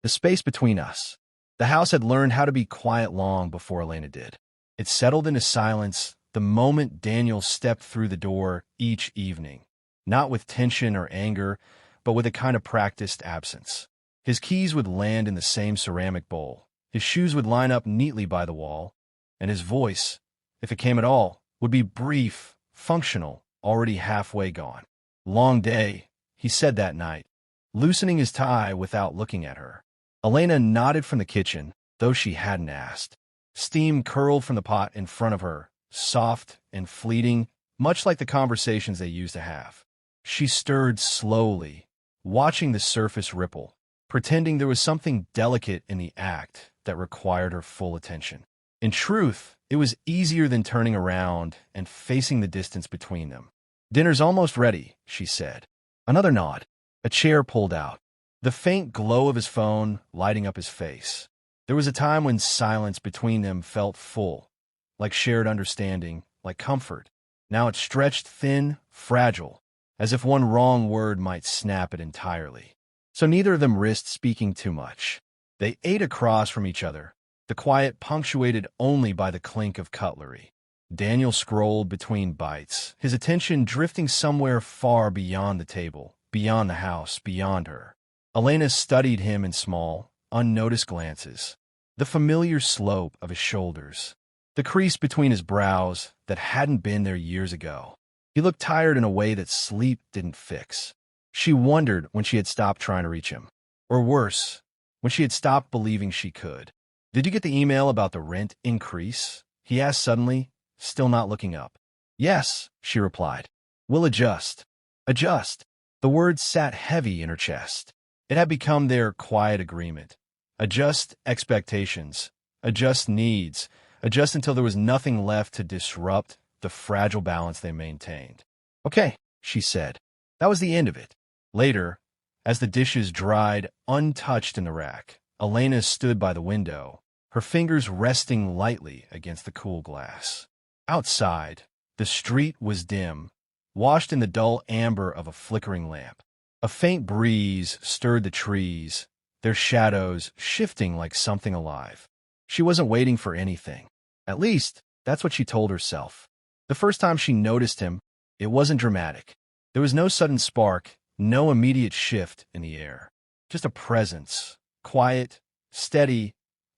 The space between us. The house had learned how to be quiet long before Elena did. It settled into silence the moment Daniel stepped through the door each evening, not with tension or anger, but with a kind of practiced absence. His keys would land in the same ceramic bowl, his shoes would line up neatly by the wall, and his voice, if it came at all, would be brief, functional, already halfway gone. "Long day," he said that night, loosening his tie without looking at her. Elena nodded from the kitchen, though she hadn't asked. Steam curled from the pot in front of her, soft and fleeting, much like the conversations they used to have. She stirred slowly, watching the surface ripple, pretending there was something delicate in the act that required her full attention. In truth, it was easier than turning around and facing the distance between them. "Dinner's almost ready," she said. Another nod. A chair pulled out, the faint glow of his phone lighting up his face. There was a time when silence between them felt full, like shared understanding, like comfort. Now it stretched thin, fragile, as if one wrong word might snap it entirely. So neither of them risked speaking too much. They ate across from each other, the quiet punctuated only by the clink of cutlery. Daniel scrolled between bites, his attention drifting somewhere far beyond the table, beyond the house, beyond her. Elena studied him in small, unnoticed glances. The familiar slope of his shoulders, the crease between his brows that hadn't been there years ago. He looked tired in a way that sleep didn't fix. She wondered when she had stopped trying to reach him. Or worse, when she had stopped believing she could. "Did you get the email about the rent increase?" he asked suddenly, still not looking up. "Yes," she replied. "We'll adjust." Adjust. The word sat heavy in her chest. It had become their quiet agreement. Adjust expectations, adjust needs, adjust until there was nothing left to disrupt the fragile balance they maintained. "Okay," she said. That was the end of it. Later, as the dishes dried untouched in the rack, Elena stood by the window, her fingers resting lightly against the cool glass. Outside, the street was dim, washed in the dull amber of a flickering lamp. A faint breeze stirred the trees, their shadows shifting like something alive. She wasn't waiting for anything. At least, that's what she told herself. The first time she noticed him, it wasn't dramatic. There was no sudden spark, no immediate shift in the air. Just a presence, quiet, steady,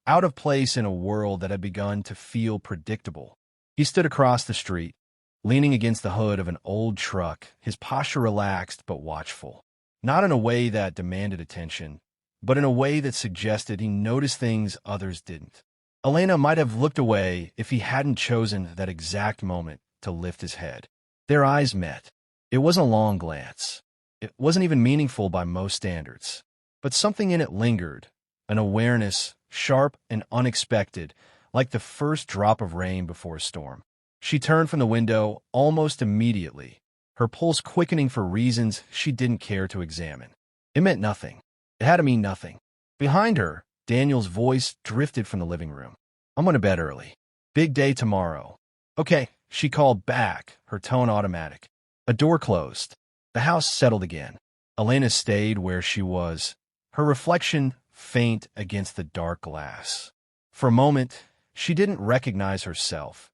out of place in a world that had begun to feel predictable. He stood across the street, leaning against the hood of an old truck, his posture relaxed but watchful. Not in a way that demanded attention, but in a way that suggested he noticed things others didn't. Elena might have looked away if he hadn't chosen that exact moment to lift his head. Their eyes met. It wasn't a long glance. It wasn't even meaningful by most standards. But something in it lingered, an awareness, sharp and unexpected, like the first drop of rain before a storm. She turned from the window almost immediately, her pulse quickening for reasons she didn't care to examine. It meant nothing. It had to mean nothing. Behind her, Daniel's voice drifted from the living room. "I'm going to bed early. Big day tomorrow." "Okay," she called back, her tone automatic. A door closed. The house settled again. Elena stayed where she was, her reflection faint against the dark glass. For a moment, she didn't recognize herself.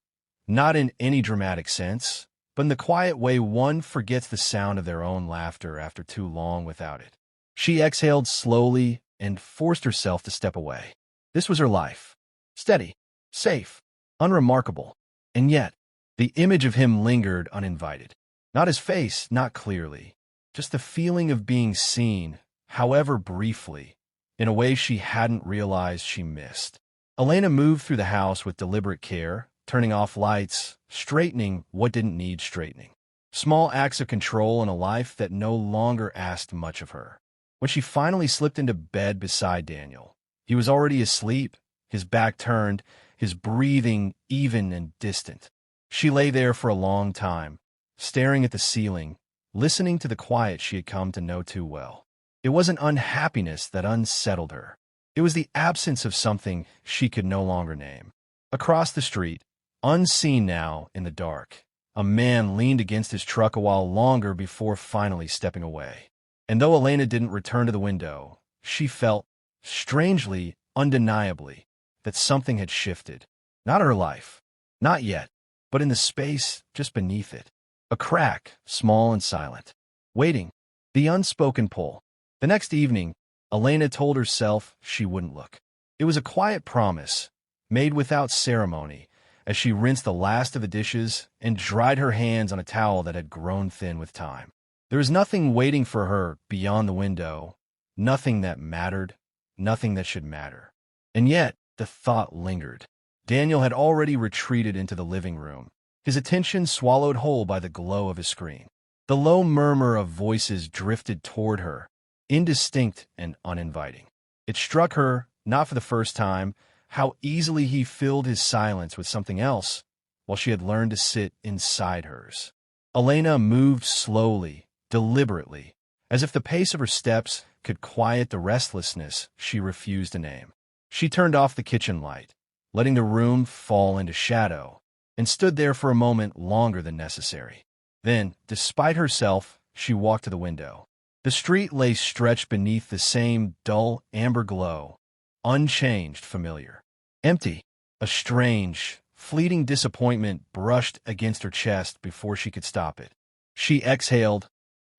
Not in any dramatic sense, but in the quiet way one forgets the sound of their own laughter after too long without it. She exhaled slowly and forced herself to step away. This was her life. Steady, safe, unremarkable. And yet, the image of him lingered uninvited. Not his face, not clearly. Just the feeling of being seen, however briefly, in a way she hadn't realized she missed. Elena moved through the house with deliberate care, turning off lights, straightening what didn't need straightening. Small acts of control in a life that no longer asked much of her. When she finally slipped into bed beside Daniel, he was already asleep, his back turned, his breathing even and distant. She lay there for a long time, staring at the ceiling, listening to the quiet she had come to know too well. It wasn't unhappiness that unsettled her. It was the absence of something she could no longer name. Across the street, unseen now in the dark, a man leaned against his truck a while longer before finally stepping away. And though Elena didn't return to the window, she felt strangely, undeniably, that something had shifted. Not her life. Not yet. But in the space just beneath it. A crack, small and silent. Waiting. The unspoken pull. The next evening, Elena told herself she wouldn't look. It was a quiet promise, made without ceremony, as she rinsed the last of the dishes and dried her hands on a towel that had grown thin with time. There was nothing waiting for her beyond the window, nothing that mattered, nothing that should matter. And yet, the thought lingered. Daniel had already retreated into the living room, his attention swallowed whole by the glow of his screen. The low murmur of voices drifted toward her, indistinct and uninviting. It struck her, not for the first time, how easily he filled his silence with something else, while she had learned to sit inside hers. Elena moved slowly, deliberately, as if the pace of her steps could quiet the restlessness she refused to name. She turned off the kitchen light, letting the room fall into shadow, and stood there for a moment longer than necessary. Then, despite herself, she walked to the window. The street lay stretched beneath the same dull amber glow, unchanged, familiar. Empty. A strange, fleeting disappointment brushed against her chest before she could stop it. She exhaled,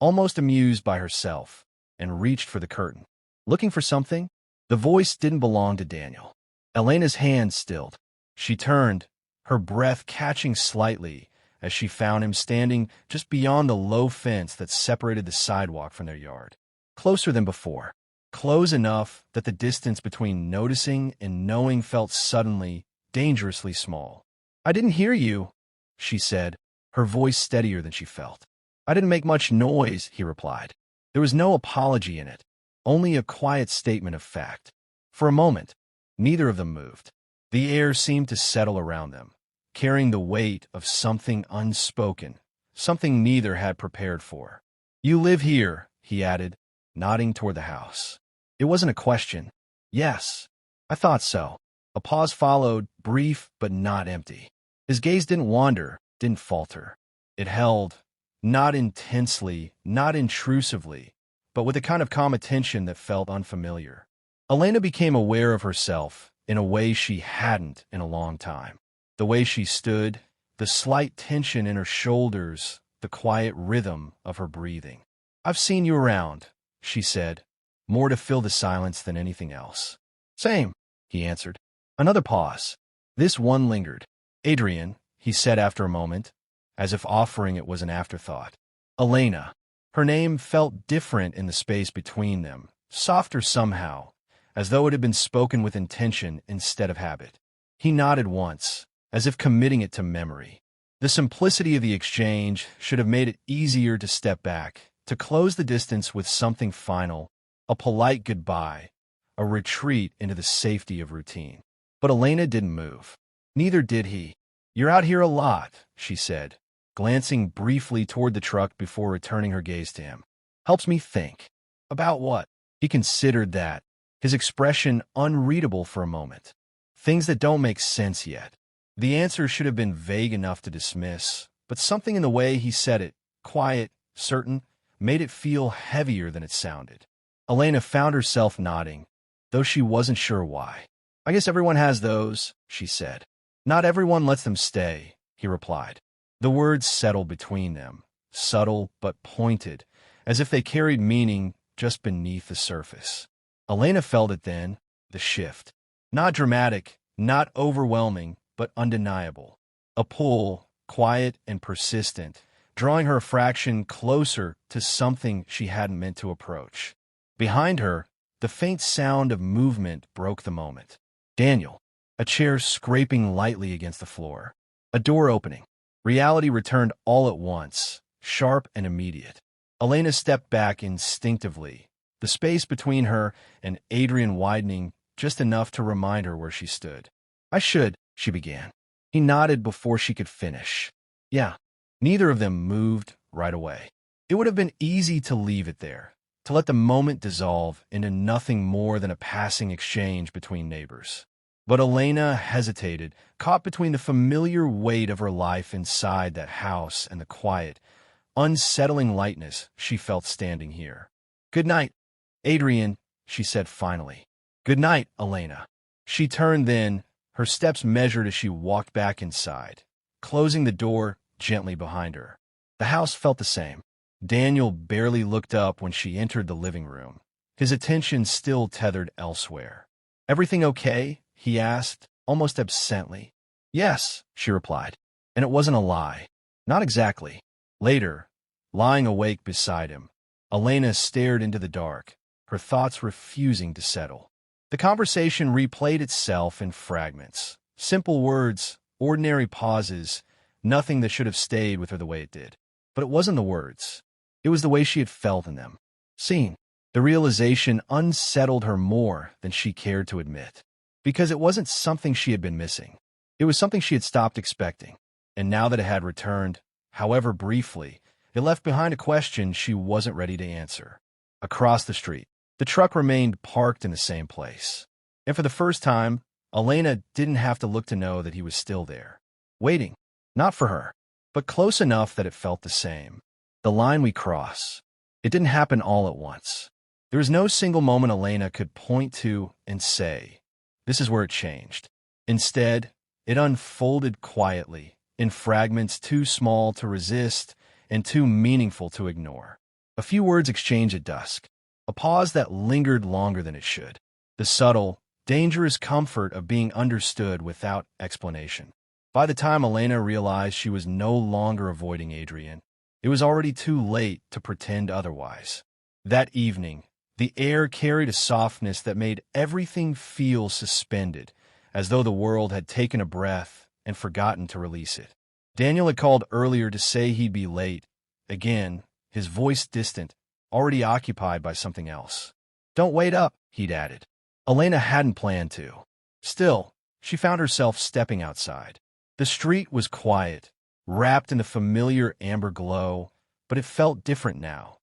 almost amused by herself, and reached for the curtain. Looking for something? The voice didn't belong to Daniel. Elena's hand stilled. She turned, her breath catching slightly as she found him standing just beyond the low fence that separated the sidewalk from their yard. Closer than before. Close enough that the distance between noticing and knowing felt suddenly, dangerously small. "I didn't hear you," she said, her voice steadier than she felt. "I didn't make much noise," he replied. There was no apology in it, only a quiet statement of fact. For a moment, neither of them moved. The air seemed to settle around them, carrying the weight of something unspoken, something neither had prepared for. "You live here," he added, nodding toward the house. It wasn't a question. "Yes, I thought so." A pause followed, brief but not empty. His gaze didn't wander, didn't falter. It held, not intensely, not intrusively, but with a kind of calm attention that felt unfamiliar. Elena became aware of herself in a way she hadn't in a long time. The way she stood, the slight tension in her shoulders, the quiet rhythm of her breathing. "I've seen you around," she said, more to fill the silence than anything else. "Same," he answered. Another pause. This one lingered. "Adrian," he said after a moment, as if offering it was an afterthought. Elena. Her name felt different in the space between them, softer somehow, as though it had been spoken with intention instead of habit. He nodded once, as if committing it to memory. The simplicity of the exchange should have made it easier to step back, to close the distance with something final, a polite goodbye, a retreat into the safety of routine. But Elena didn't move. Neither did he. "You're out here a lot," she said, glancing briefly toward the truck before returning her gaze to him. "Helps me think." "About what?" He considered that, his expression unreadable for a moment. "Things that don't make sense yet." The answer should have been vague enough to dismiss, but something in the way he said it, quiet, certain, made it feel heavier than it sounded. Elena found herself nodding, though she wasn't sure why. "I guess everyone has those," she said. "Not everyone lets them stay," he replied. The words settled between them, subtle but pointed, as if they carried meaning just beneath the surface. Elena felt it then, the shift. Not dramatic, not overwhelming, but undeniable. A pull, quiet and persistent, drawing her a fraction closer to something she hadn't meant to approach. Behind her, the faint sound of movement broke the moment. Daniel, a chair scraping lightly against the floor. A door opening. Reality returned all at once, sharp and immediate. Elena stepped back instinctively, the space between her and Adrian widening just enough to remind her where she stood. "I should," she began. He nodded before she could finish. "Yeah." Neither of them moved right away. It would have been easy to leave it there, to let the moment dissolve into nothing more than a passing exchange between neighbors. But Elena hesitated, caught between the familiar weight of her life inside that house and the quiet, unsettling lightness she felt standing here. "Good night, Adrian," she said finally. Good night, Elena. She turned then, her steps measured as she walked back inside, closing the door gently behind her. The house felt the same. Daniel barely looked up when she entered the living room, his attention still tethered elsewhere. "Everything okay?" he asked, almost absently. "Yes," she replied, and it wasn't a lie. "Not exactly." Later, lying awake beside him, Elena stared into the dark, her thoughts refusing to settle. The conversation replayed itself in fragments. Simple words, ordinary pauses, nothing that should have stayed with her the way it did. But it wasn't the words. It was the way she had felt in them. Seen. The realization unsettled her more than she cared to admit. Because it wasn't something she had been missing. It was something she had stopped expecting. And now that it had returned, however briefly, it left behind a question she wasn't ready to answer. Across the street, the truck remained parked in the same place. And for the first time, Elena didn't have to look to know that he was still there. Waiting. Not for her, but close enough that it felt the same. The line we cross. It didn't happen all at once. There was no single moment Elena could point to and say, "This is where it changed." Instead, it unfolded quietly, in fragments too small to resist and too meaningful to ignore. A few words exchanged at dusk, a pause that lingered longer than it should. The subtle, dangerous comfort of being understood without explanation. By the time Elena realized she was no longer avoiding Adrian, it was already too late to pretend otherwise. That evening, the air carried a softness that made everything feel suspended, as though the world had taken a breath and forgotten to release it. Daniel had called earlier to say he'd be late. Again, his voice distant, already occupied by something else. "Don't wait up," he'd added. Elena hadn't planned to. Still, she found herself stepping outside. The street was quiet, wrapped in the familiar amber glow, but it felt different now.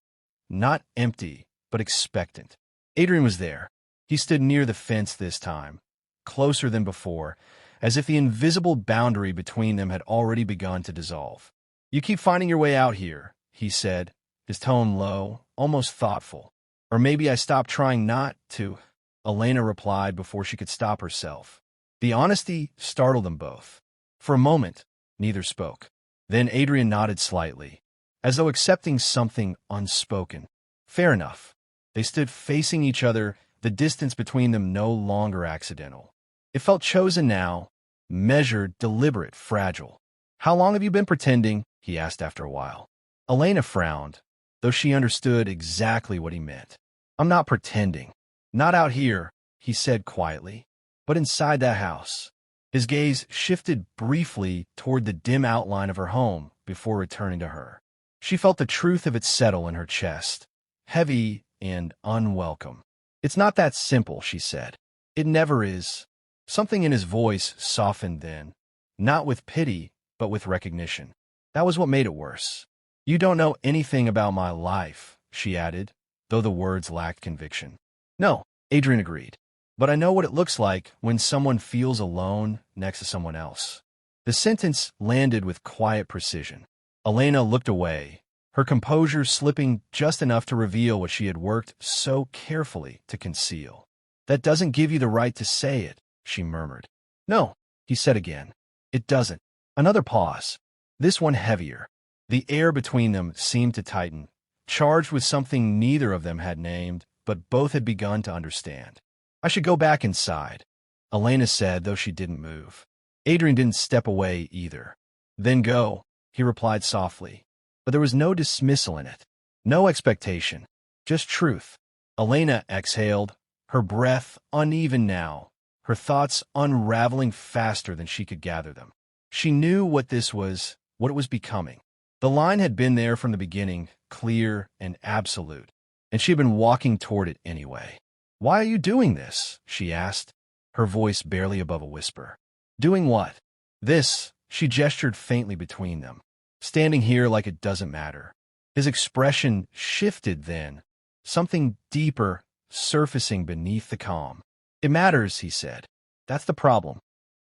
Not empty, but expectant. Adrian was there. He stood near the fence this time, closer than before, as if the invisible boundary between them had already begun to dissolve. "You keep finding your way out here," he said, his tone low, almost thoughtful. "Or maybe I stopped trying not to," Elena replied before she could stop herself. The honesty startled them both. For a moment, neither spoke. Then Adrian nodded slightly, as though accepting something unspoken. Fair enough. They stood facing each other, the distance between them no longer accidental. It felt chosen now, measured, deliberate, fragile. "How long have you been pretending?" he asked after a while. Elena frowned, though she understood exactly what he meant. "I'm not pretending. Not out here," he said quietly, "but inside that house." His gaze shifted briefly toward the dim outline of her home before returning to her. She felt the truth of it settle in her chest, heavy and unwelcome. "It's not that simple," she said. "It never is." Something in his voice softened then, not with pity, but with recognition. That was what made it worse. "You don't know anything about my life," she added, though the words lacked conviction. "No," Adrian agreed. "But I know what it looks like when someone feels alone next to someone else." The sentence landed with quiet precision. Elena looked away, her composure slipping just enough to reveal what she had worked so carefully to conceal. "That doesn't give you the right to say it," she murmured. "No," he said again. "It doesn't." Another pause, this one heavier. The air between them seemed to tighten, charged with something neither of them had named, but both had begun to understand. "I should go back inside," Elena said, though she didn't move. Adrian didn't step away either. "Then go," he replied softly. But there was no dismissal in it, no expectation, just truth. Elena exhaled, her breath uneven now, her thoughts unraveling faster than she could gather them. She knew what this was, what it was becoming. The line had been there from the beginning, clear and absolute, and she had been walking toward it anyway. "Why are you doing this?" she asked, her voice barely above a whisper. "Doing what?" "This," she gestured faintly between them, standing here like it doesn't matter. His expression shifted then, something deeper surfacing beneath the calm. "It matters," he said. "That's the problem."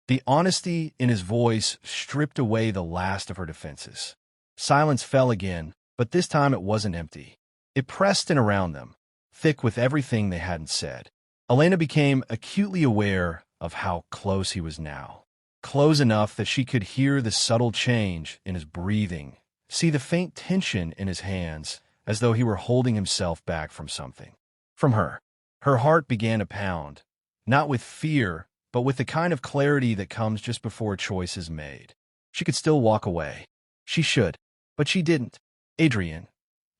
The honesty in his voice stripped away the last of her defenses. Silence fell again, but this time it wasn't empty. It pressed in around them, thick with everything they hadn't said. Elena became acutely aware of how close he was now. Close enough that she could hear the subtle change in his breathing, see the faint tension in his hands, as though he were holding himself back from something. From her. Her heart began to pound, not with fear, but with the kind of clarity that comes just before a choice is made. She could still walk away. She should, but she didn't. Adrian,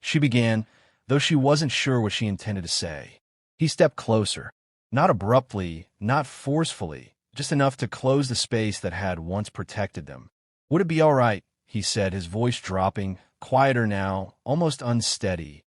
she began, though she wasn't sure what she intended to say. He stepped closer, not abruptly, not forcefully, just enough to close the space that had once protected them. Would it be all right, he said, his voice dropping, quieter now, almost unsteady.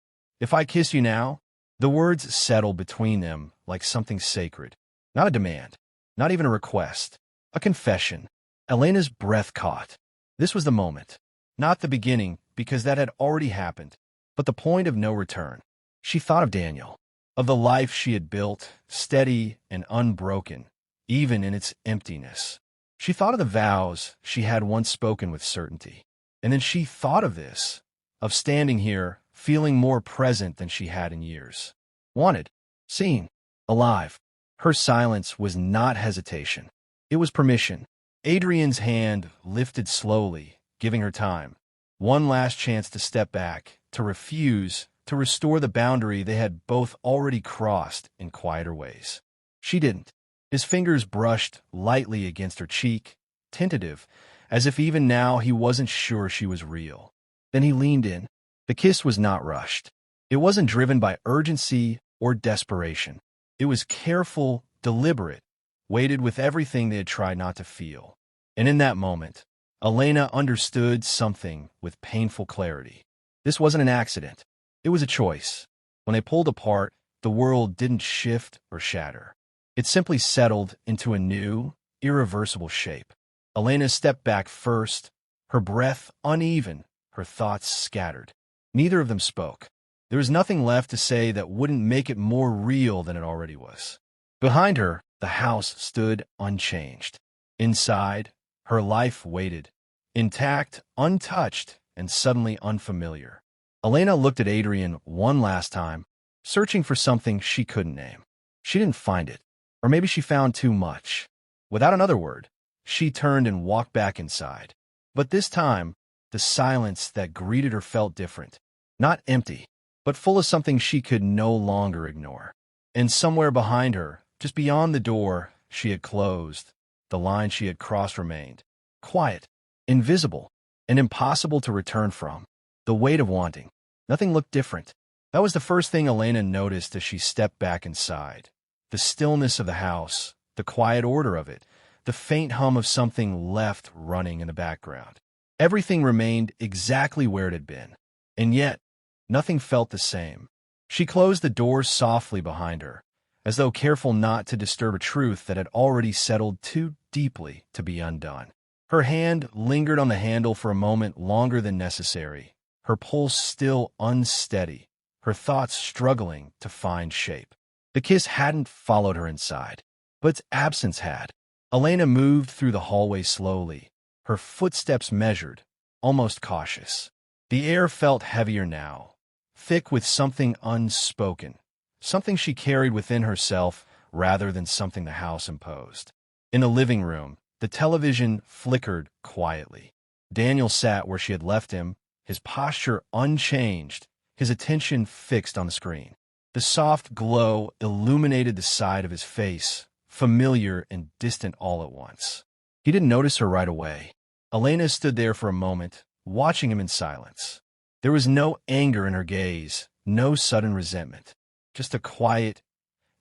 If I kiss you now? The words settled between them like something sacred. Not a demand, not even a request, a confession. Elena's breath caught. This was the moment. Not the beginning, because that had already happened, but the point of no return. She thought of Daniel, of the life she had built, steady and unbroken, even in its emptiness. She thought of the vows she had once spoken with certainty. And then she thought of this, of standing here, feeling more present than she had in years. Wanted, seen, alive. Her silence was not hesitation. It was permission. Adrian's hand lifted slowly, giving her time. One last chance to step back, to refuse, to restore the boundary they had both already crossed in quieter ways. She didn't. His fingers brushed lightly against her cheek, tentative, as if even now he wasn't sure she was real. Then he leaned in. The kiss was not rushed. It wasn't driven by urgency or desperation. It was careful, deliberate, weighted with everything they had tried not to feel. And in that moment, Elena understood something with painful clarity. This wasn't an accident. It was a choice. When they pulled apart, the world didn't shift or shatter. It simply settled into a new, irreversible shape. Elena stepped back first, her breath uneven, her thoughts scattered. Neither of them spoke. There was nothing left to say that wouldn't make it more real than it already was. Behind her, the house stood unchanged. Inside, her life waited, intact, untouched, and suddenly unfamiliar. Elena looked at Adrian one last time, searching for something she couldn't name. She didn't find it, or maybe she found too much. Without another word, she turned and walked back inside. But this time, the silence that greeted her felt different. Not empty, but full of something she could no longer ignore. And somewhere behind her, just beyond the door she had closed, the line she had crossed remained. Quiet, invisible, and impossible to return from. The weight of wanting. Nothing looked different. That was the first thing Elena noticed as she stepped back inside. The stillness of the house, the quiet order of it, the faint hum of something left running in the background. Everything remained exactly where it had been. And yet, nothing felt the same. She closed the door softly behind her, as though careful not to disturb a truth that had already settled too deeply to be undone. Her hand lingered on the handle for a moment longer than necessary, her pulse still unsteady, her thoughts struggling to find shape. The kiss hadn't followed her inside, but its absence had. Elena moved through the hallway slowly, her footsteps measured, almost cautious. The air felt heavier now, thick with something unspoken, something she carried within herself rather than something the house imposed. In the living room, the television flickered quietly. Daniel sat where she had left him, his posture unchanged, his attention fixed on the screen. The soft glow illuminated the side of his face, familiar and distant all at once. He didn't notice her right away. Elena stood there for a moment, watching him in silence. There was no anger in her gaze, no sudden resentment, just a quiet,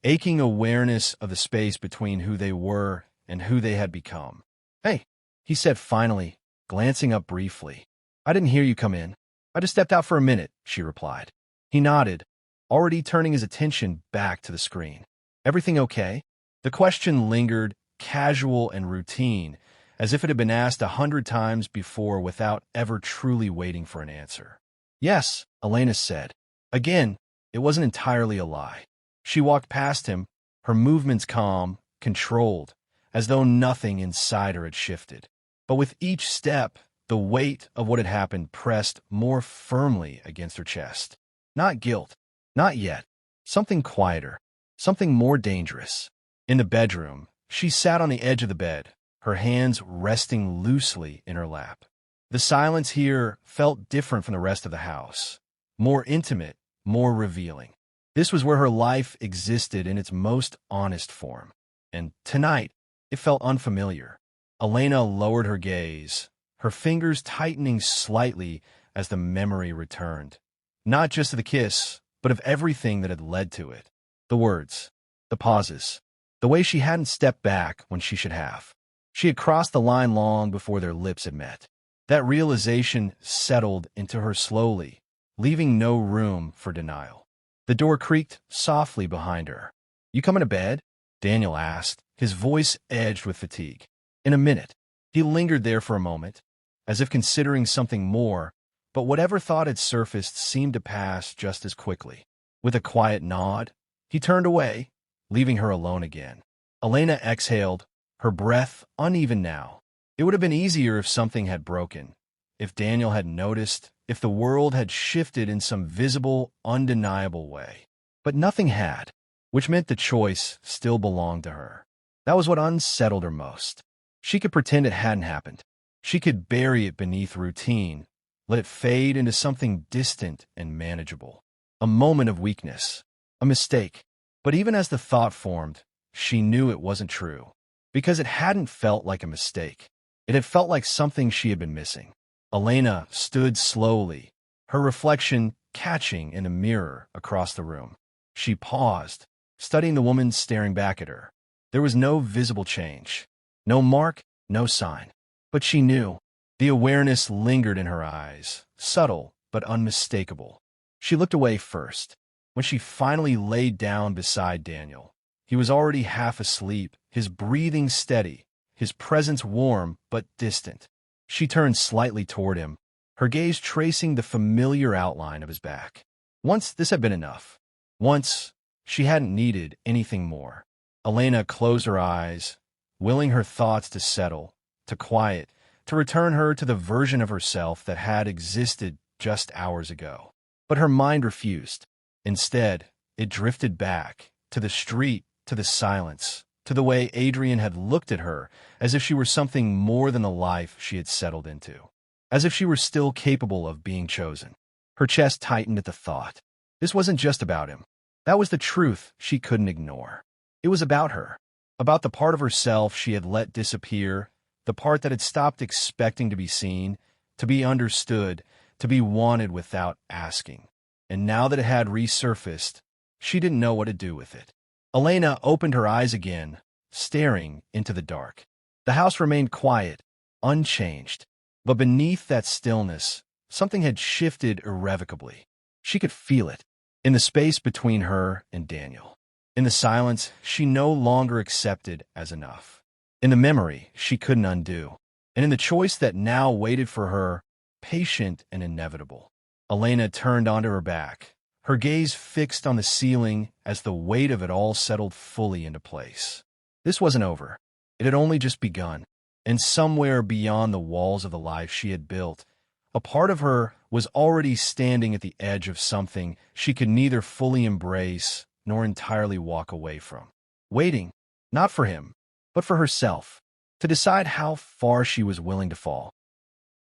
aching awareness of the space between who they were and who they had become. "Hey," he said finally, glancing up briefly. "I didn't hear you come in. I just stepped out for a minute," she replied. He nodded, already turning his attention back to the screen. "Everything okay?" The question lingered, casual and routine, as if it had been asked 100 times before without ever truly waiting for an answer. "Yes," Elena said. Again, it wasn't entirely a lie. She walked past him, her movements calm, controlled, as though nothing inside her had shifted. But with each step, the weight of what had happened pressed more firmly against her chest. Not guilt, not yet. Something quieter, something more dangerous. In the bedroom, she sat on the edge of the bed, her hands resting loosely in her lap. The silence here felt different from the rest of the house, more intimate, more revealing. This was where her life existed in its most honest form. And tonight, it felt unfamiliar. Elena lowered her gaze, her fingers tightening slightly as the memory returned. Not just of the kiss, but of everything that had led to it. The words, the pauses, the way she hadn't stepped back when she should have. She had crossed the line long before their lips had met. That realization settled into her slowly, leaving no room for denial. The door creaked softly behind her. "You coming to bed?" Daniel asked, his voice edged with fatigue. In a minute, he lingered there for a moment, as if considering something more, but whatever thought had surfaced seemed to pass just as quickly. With a quiet nod, he turned away, leaving her alone again. Elena exhaled, her breath uneven now. It would have been easier if something had broken, if Daniel had noticed, if the world had shifted in some visible, undeniable way. But nothing had, which meant the choice still belonged to her. That was what unsettled her most. She could pretend it hadn't happened. She could bury it beneath routine, let it fade into something distant and manageable. A moment of weakness, a mistake. But even as the thought formed, she knew it wasn't true, because it hadn't felt like a mistake. It had felt like something she had been missing. Elena stood slowly, her reflection catching in a mirror across the room. She paused, studying the woman staring back at her. There was no visible change, no mark, no sign. But she knew. The awareness lingered in her eyes, subtle but unmistakable. She looked away first. When she finally laid down beside Daniel, he was already half asleep, his breathing steady, his presence warm but distant. She turned slightly toward him, her gaze tracing the familiar outline of his back. Once this had been enough. Once she hadn't needed anything more. Elena closed her eyes, willing her thoughts to settle, to quiet, to return her to the version of herself that had existed just hours ago. But her mind refused. Instead, it drifted back, to the street, to the silence, to the way Adrian had looked at her, as if she were something more than the life she had settled into. As if she were still capable of being chosen. Her chest tightened at the thought. This wasn't just about him. That was the truth she couldn't ignore. It was about her, about the part of herself she had let disappear, the part that had stopped expecting to be seen, to be understood, to be wanted without asking. And now that it had resurfaced, she didn't know what to do with it. Elena opened her eyes again, staring into the dark. The house remained quiet, unchanged. But beneath that stillness, something had shifted irrevocably. She could feel it, in the space between her and Daniel. In the silence she no longer accepted as enough. In the memory she couldn't undo. And in the choice that now waited for her, patient and inevitable. Elena turned onto her back, her gaze fixed on the ceiling as the weight of it all settled fully into place. This wasn't over. It had only just begun. And somewhere beyond the walls of the life she had built, a part of her was already standing at the edge of something she could neither fully embrace nor entirely walk away from. Waiting, not for him, but for herself, to decide how far she was willing to fall.